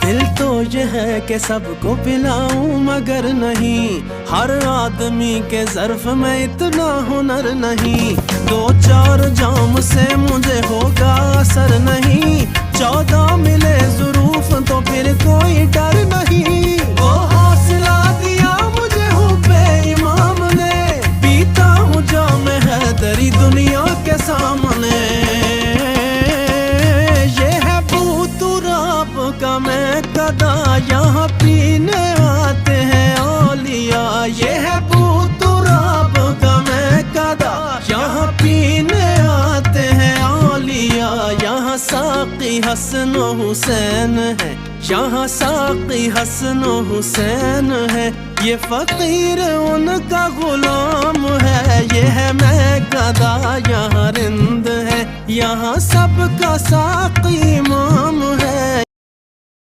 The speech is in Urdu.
دل تو یہ ہے کہ سب کو پلاؤں مگر نہیں، ہر آدمی کے ظرف میں اتنا ہنر نہیں، 2-4 جام سے مجھے ہوگا اثر نہیں، 14 ملے ظروف تو پھر کوئی ڈر نہیں، وہ حوصلہ دیا مجھے حبِ امام نے، پیتا ہوں جام حیدری دنیا کے سامنے، کا میں قدا یہاں پینے آتے ہیں اولیاء، یہ ہے بوتراب کا میں قدا یہاں پینے آتے ہیں اولیاء، یہاں ساقی حسن و حسین ہے، یہاں ساقی حسن و حسین ہے، یہ فقیر ان کا غلام ہے، یہ ہے میں قدا یہاں رند ہے، یہاں سب کا ساقی امام ہے۔